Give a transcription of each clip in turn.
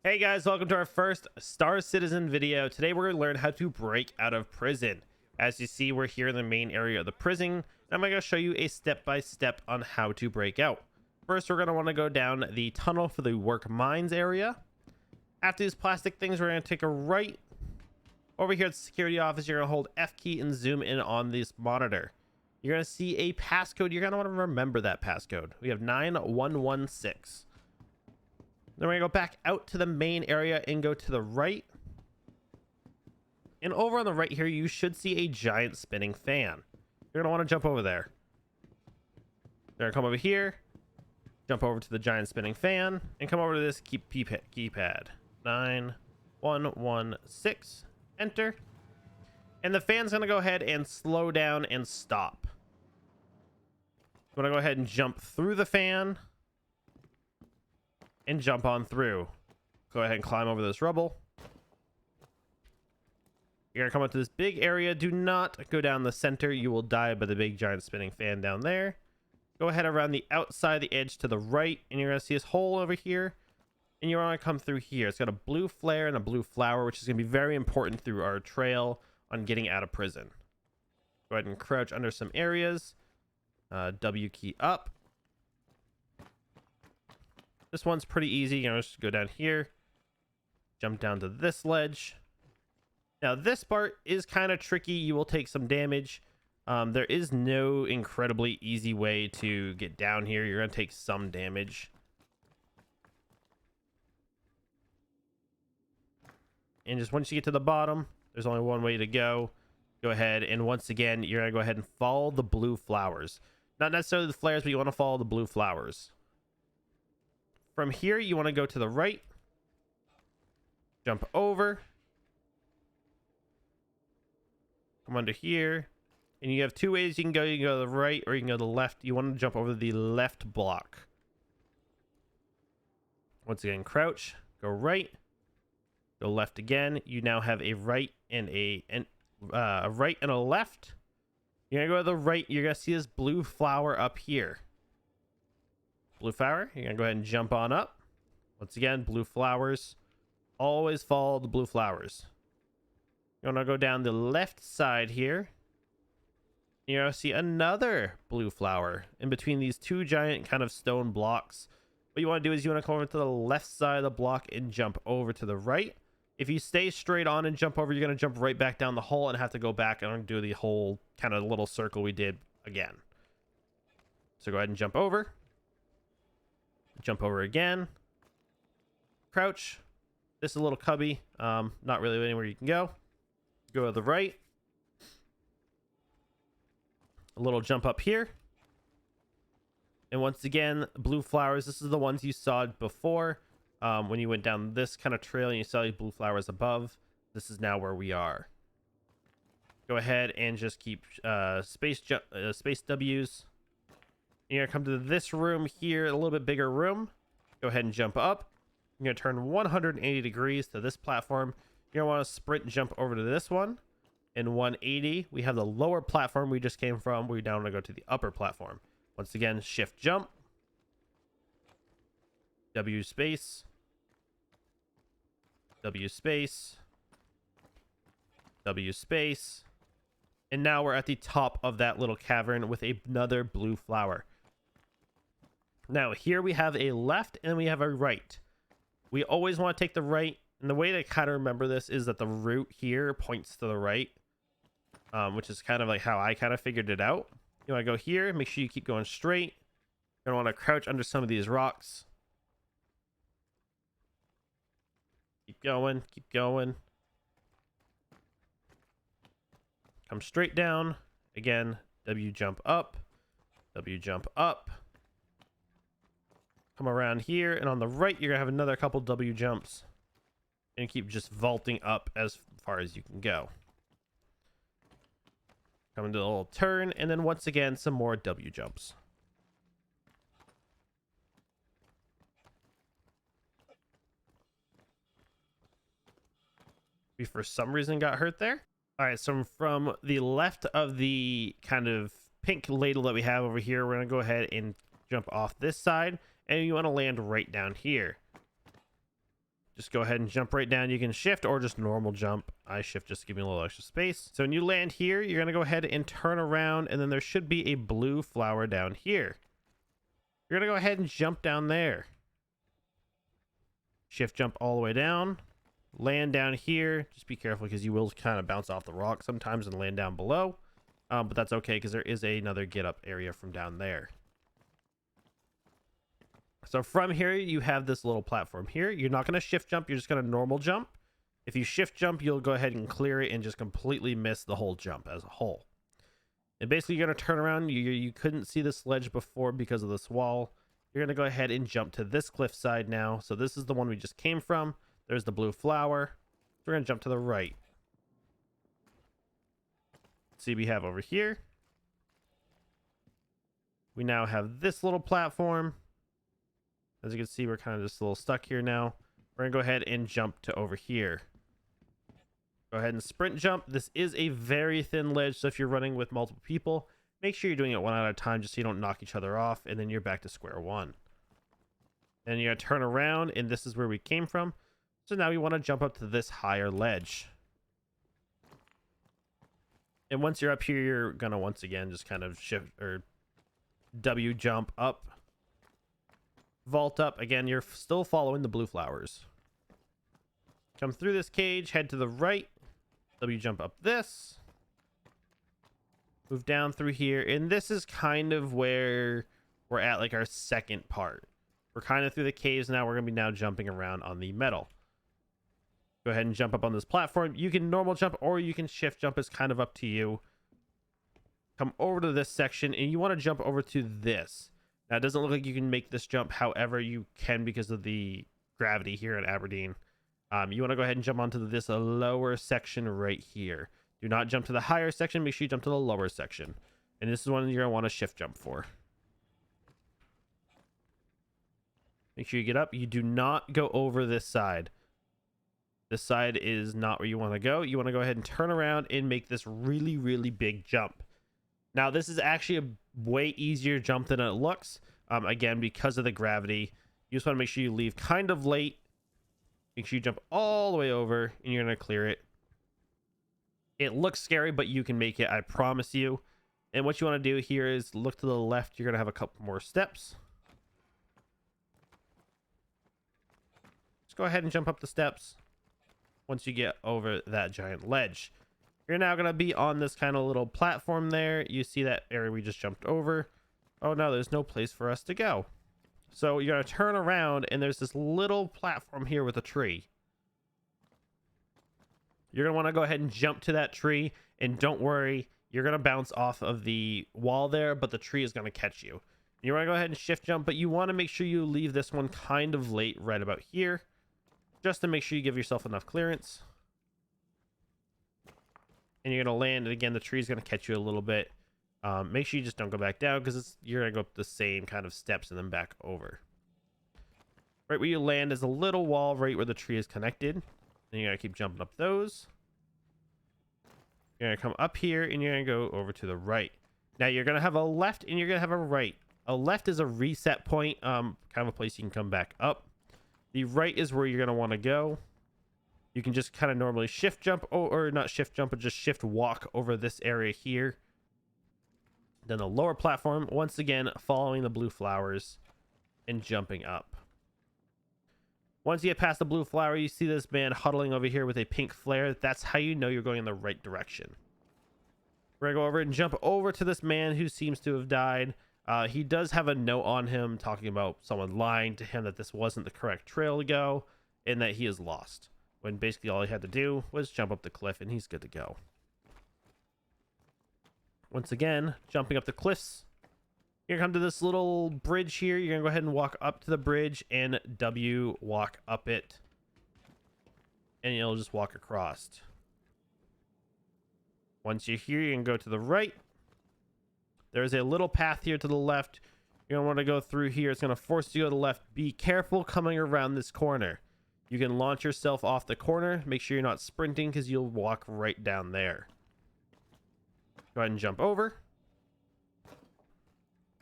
Hey guys, welcome to our first Star Citizen video. Today we're going to learn how to break out of prison. As you see, we're here in the main area of the prison, and I'm going to show you a step-by-step on how to break out. First, we're going to want to go down the tunnel for the work mines area. After these plastic things, we're going to take a right. Over here at the security office, you're going to hold F key and zoom in on this monitor. You're going to see a passcode. You're going to want to remember that passcode. We have 9116. Then we're going to go back out to the main area and go to the right. And over on the right here, you should see a giant spinning fan. You're going to want to jump over there. You're going to come over here, jump over to the giant spinning fan, and come over to this keypad. 9116. Enter. And the fan's going to go ahead and slow down and stop. I'm going to go ahead and jump through the fan and jump on through. Go ahead and climb over this rubble. You're gonna come up to this big area. Do not go down the center. You will die by the big giant spinning fan down there. Go ahead around the outside, the edge to the right, and you're gonna see this hole over here. And you want to come through here. It's got a blue flare and a blue flower, which is gonna be very important through our trail on getting out of prison. Go ahead and crouch under some areas. W key up. This one's pretty easy. You know, just go down here, jump down to this ledge. Now, this part is kind of tricky. You will take some damage. There is no incredibly easy way to get down here. You're going to take some damage. And just once you get to the bottom, there's only one way to go. Go ahead, and once again, you're going to go ahead and follow the blue flowers. Not necessarily the flares, but you want to follow the blue flowers. From here, you want to go to the right, jump over, come under here, and you have two ways you can go. You can go to the right or you can go to the left. You want to jump over the left block. Once again, crouch, go right, go left again. You now have a right and a right and a left. You're gonna go to the right. You're gonna see this blue flower up here. Blue flower. You're gonna go ahead and jump on up. Once again, blue flowers. Always follow the blue flowers. You want to go down the left side here. You're gonna see another blue flower in between these two giant kind of stone blocks. What you want to do is you want to come over to the left side of the block and jump over to the right. If you stay straight on and jump over, you're gonna jump right back down the hole and have to go back and do the whole kind of little circle we did again. So go ahead and jump over. Jump over again. Crouch. This is a little cubby. Not really anywhere you can go. Go to the right. A little jump up here. And once again, blue flowers. This is the ones you saw before. When you went down this kind of trail and you saw these blue flowers above. This is now where we are. Go ahead and just keep space W's. You're going to come to this room here, a little bit bigger room. Go ahead and jump up. You're going to turn 180 degrees to this platform. You're going to want to sprint and jump over to this one. In 180, we have the lower platform we just came from. We now want to go to the upper platform. Once again, shift jump. W space. W space. W space. And now we're at the top of that little cavern with another blue flower. Now here we have a left and we have a right. We always want to take the right, and the way to kind of remember this is that the route here points to the right, which is kind of like how I kind of figured it out. You want to go here, make sure you keep going straight. You're going to want to crouch under some of these rocks. Keep going, keep going. Come straight down. Again, W jump up. W jump up. Come around here, and on the right, you're going to have another couple W jumps. And keep just vaulting up as far as you can go. Come into a little turn, and then once again, some more W jumps. We, for some reason, got hurt there. All right, so from the left of the kind of pink ladle that we have over here, we're going to go ahead and jump off this side, and you want to land right down here. just go ahead and jump right down. You can shift or just normal jump. I shift just to give me a little extra space. So when you land here, you're going to go ahead and turn around, and then there should be a blue flower down here. You're going to go ahead and jump down there. Shift jump all the way down. Land down here. Just be careful because you will kind of bounce off the rock sometimes and land down below. But that's okay because there is another get up area from down there. So from here, you have this little platform here. You're not going to shift jump. You're just going to normal jump. If you shift jump, you'll go ahead and clear it and just completely miss the whole jump as a whole. And basically, you're going to turn around. You couldn't see this ledge before because of this wall. You're going to go ahead and jump to this cliff side now. So this is the one we just came from. There's the blue flower. We're going to jump to the right. See, we have over here. We now have this little platform. As you can see, we're kind of just a little stuck here now. We're going to go ahead and jump to over here. Go ahead and sprint jump. This is a very thin ledge, so if you're running with multiple people, make sure you're doing it one at a time just so you don't knock each other off, and then you're back to square one. Then you're going to turn around, and this is where we came from. So now we want to jump up to this higher ledge. And once you're up here, you're going to once again just kind of shift or W jump up. Vault up. Again, you're still following the blue flowers. Come through this cage, head to the right. W jump up this. Move down through here. And this is kind of where we're at, like our second part. We're kind of through the caves now. We're going to be now jumping around on the metal. Go ahead and jump up on this platform. You can normal jump or you can shift jump. It's kind of up to you. Come over to this section and you want to jump over to this. Now, it doesn't look like you can make this jump. However, you can because of the gravity here in Aberdeen. You want to go ahead and jump onto this lower section right here. Do not jump to the higher section. Make sure you jump to the lower section. And this is one you're going to want to shift jump for. Make sure you get up. You do not go over this side. This side is not where you want to go. You want to go ahead and turn around and make this really, really big jump. Now, this is actually a way easier jump than it looks. Again, because of the gravity. You just want to make sure you leave kind of late. Make sure you jump all the way over and you're going to clear it. It looks scary, but you can make it, I promise you. And what you want to do here is look to the left. You're going to have a couple more steps. Just go ahead and jump up the steps once you get over that giant ledge. You're now going to be on this kind of little platform there. You see that area we just jumped over. Oh no, there's no place for us to go. So you're going to turn around and there's this little platform here with a tree. You're going to want to go ahead and jump to that tree, and don't worry, you're going to bounce off of the wall there, but the tree is going to catch you. You want to go ahead and shift jump, but you want to make sure you leave this one kind of late right about here, just to make sure you give yourself enough clearance. And you're going to land, and again, the tree is going to catch you a little bit. Make sure you just don't go back down because you're going to go up the same kind of steps and then back over. Right where you land is a little wall right where the tree is connected. Then you're going to keep jumping up those. You're going to come up here and you're going to go over to the right. Now you're going to have a left and you're going to have a right. A left is a reset point, kind of a place you can come back up. The right is where you're going to want to go. You can just kind of normally shift jump, or not shift jump, but just shift walk over this area here. Then the lower platform, once again, following the blue flowers and jumping up. Once you get past the blue flower, you see this man huddling over here with a pink flare. That's how you know you're going in the right direction. We're going to go over and jump over to this man who seems to have died. He does have a note on him talking about someone lying to him that this wasn't the correct trail to go and that he is lost. When basically all he had to do was jump up the cliff and he's good to go. Once again, jumping up the cliffs. You're going to come to this little bridge here. You're going to go ahead and walk up to the bridge and W walk up it. And you'll just walk across. Once you're here, you can go to the right. There's a little path here to the left. You're going to want to go through here. It's going to force you to go to the left. Be careful coming around this corner. You can launch yourself off the corner. Make sure you're not sprinting because you'll walk right down there. Go ahead and jump over.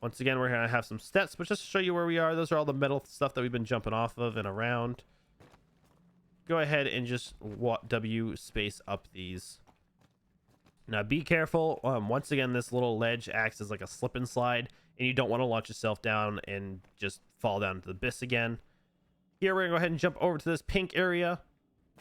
Once again, we're going to have some steps, but just to show you where we are, those are all the metal stuff that we've been jumping off of and around. go ahead and just W space up these. Now be careful. Once again, this little ledge acts as like a slip and slide, and you don't want to launch yourself down and just fall down to the abyss again. Here we're gonna go ahead and jump over to this pink area.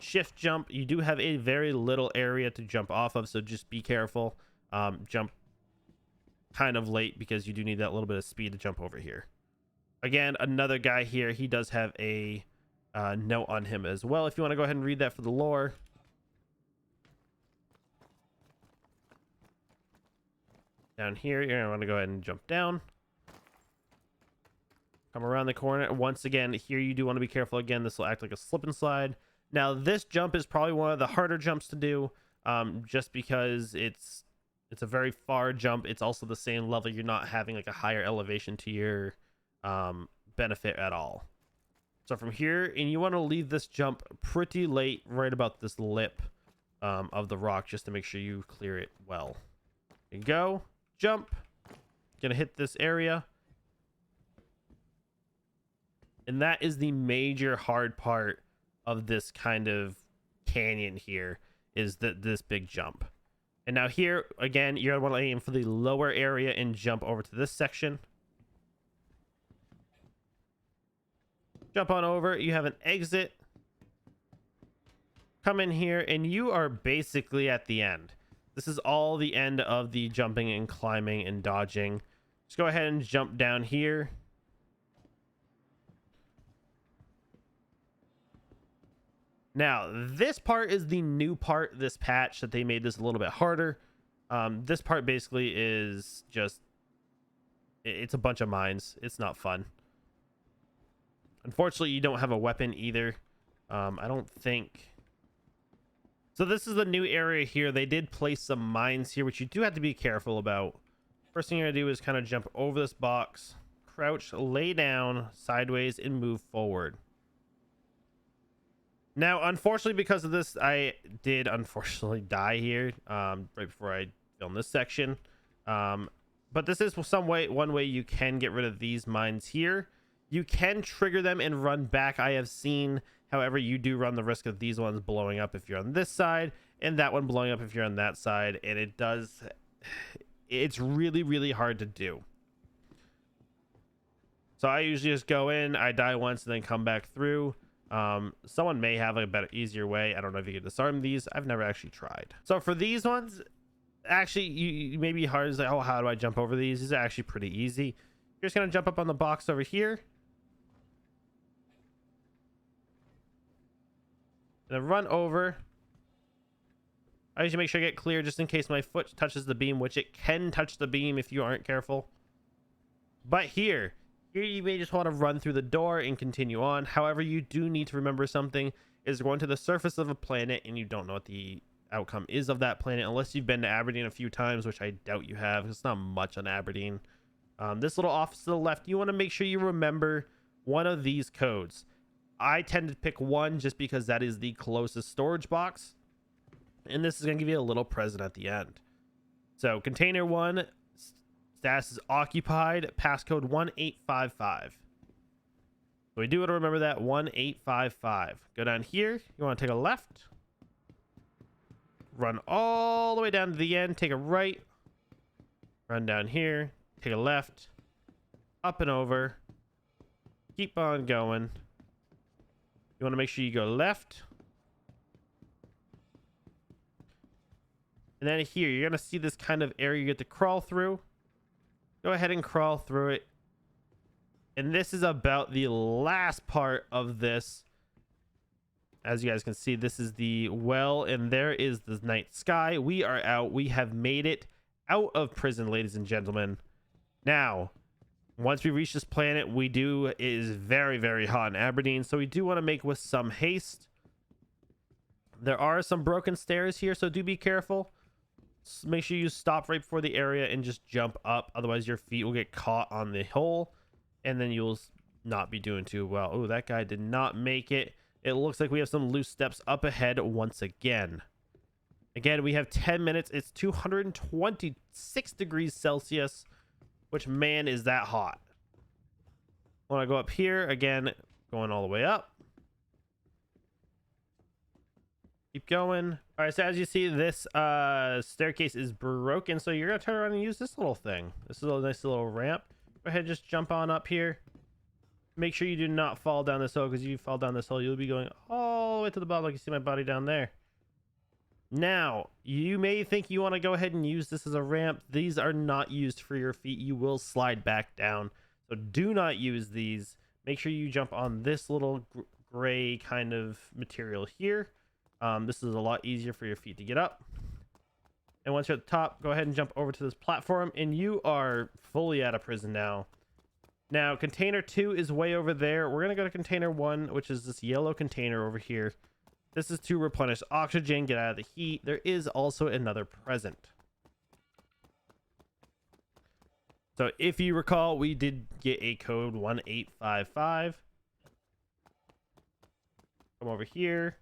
Shift jump. You do have a very little area to jump off of, so just be careful. Jump kind of late because you do need that little bit of speed to jump over here. Again, another guy here. He does have a note on him as well. If you want to go ahead and read that for the lore. Down here, you're gonna want to go ahead and jump down. Come around the corner. Once again, here you do want to be careful. Again, this will act like a slip and slide. Now, this jump is probably one of the harder jumps to do, just because it's a very far jump. It's also the same level. You're not having like a higher elevation to your benefit at all. So from here, and you want to leave this jump pretty late, right about this lip of the rock, just to make sure you clear it well. There you go. Jump. Gonna hit this area. And that is the major hard part of this kind of canyon here, is that this big jump. And now here, again, you're gonna want to aim for the lower area and jump over to this section. Jump on over. You have an exit. Come in here, and you are basically at the end. This is all the end of the jumping and climbing and dodging. Just go ahead and jump down here. Now, this part is the new part, this patch, that they made this a little bit harder. This part basically is just, it's a bunch of mines. It's not fun. Unfortunately, you don't have a weapon either. I don't think. So this is the new area here. They did place some mines here, which you do have to be careful about. First thing you're gonna do is kind of jump over this box, crouch, lay down sideways, and move forward. Now, unfortunately, because of this, I did unfortunately die here right before I filmed this section. But this is one way you can get rid of these mines here. You can trigger them and run back, I have seen. However, you do run the risk of these ones blowing up if you're on this side, and that one blowing up if you're on that side. And it's really, really hard to do. So I usually just go in, I die once, and then come back through. Someone may have a better, easier way. I don't know if you can disarm these. I've never actually tried. So for these ones, actually, you may be hard to say, oh, how do I jump over these? These are actually pretty easy. You're just gonna jump up on the box over here, and then run over. I usually make sure I get clear just in case my foot touches the beam, which it can touch the beam if you aren't careful. But here you may just want to run through the door and continue on. However, you do need to remember something, is going to the surface of a planet and you don't know what the outcome is of that planet unless you've been to Aberdeen a few times, which I doubt you have. It's not much on Aberdeen. This little office to the left, you want to make sure you remember one of these codes. I tend to pick one just because that is the closest storage box, and this is going to give you a little present at the end. So container 1, status is occupied, passcode 1855. So we do want to remember that 1855. Go down here, you want to take a left, run all the way down to the end, take a right, run down here, take a left, up and over, keep on going. You want to make sure you go left. And then here, you're going to see this kind of area you get to crawl through. Go ahead and crawl through it. And this is about the last part of this. As you guys can see, this is the well, and there is the night sky. We are out. We have made it out of prison, ladies and gentlemen. Now, once we reach this planet, it is very, very hot in Aberdeen, so we do want to make with some haste. There are some broken stairs here, so do be careful. Make sure you stop right before the area and just jump up. Otherwise, your feet will get caught on the hole, and then you'll not be doing too well. Oh, that guy did not make it. It looks like we have some loose steps up ahead once again. Again, we have 10 minutes. It's 226 degrees Celsius. Which, man, is that hot. When I go up here, again, going all the way up. Keep going. All right, so as you see, this staircase is broken, so you're gonna turn around and use this little thing. This is a nice little ramp. Go ahead, just jump on up here. Make sure you do not fall down this hole, because if you fall down this hole, you'll be going all the way to the bottom, like you see my body down there. Now, you may think you want to go ahead and use this as a ramp. These are not used for your feet. You will slide back down, so do not use these. Make sure you jump on this little gray kind of material here. This is a lot easier for your feet to get up. And once you're at the top, go ahead and jump over to this platform, and you are fully out of prison now. Now, container 2 is way over there. We're going to go to container 1, which is this yellow container over here. This is to replenish oxygen, get out of the heat. There is also another present. So if you recall, we did get a code 1855. Come over here.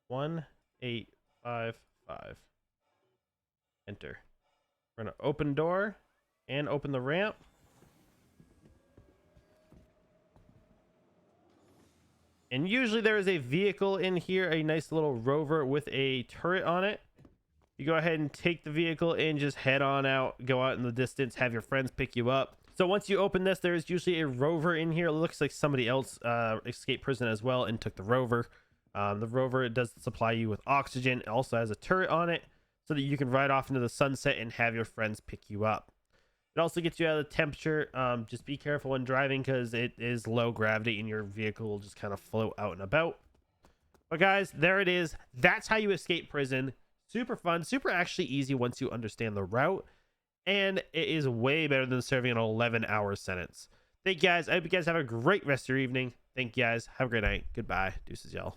1855. Enter. We're going to open door and open the ramp. And usually there is a vehicle in here, a nice little rover with a turret on it. You go ahead and take the vehicle and just head on out, go out in the distance, have your friends pick you up. So once you open this, there is usually a rover in here. It looks like somebody else escaped prison as well and took the rover. The rover does supply you with oxygen. It also has a turret on it so that you can ride off into the sunset and have your friends pick you up. It also gets you out of the temperature. Just be careful when driving, because it is low gravity and your vehicle will just kind of float out and about. But guys, there it is. That's how you escape prison. Super fun, super actually easy once you understand the route. And it is way better than serving an 11-hour sentence. Thank you guys. I hope you guys have a great rest of your evening. Thank you guys. Have a great night. Goodbye. Deuces, y'all.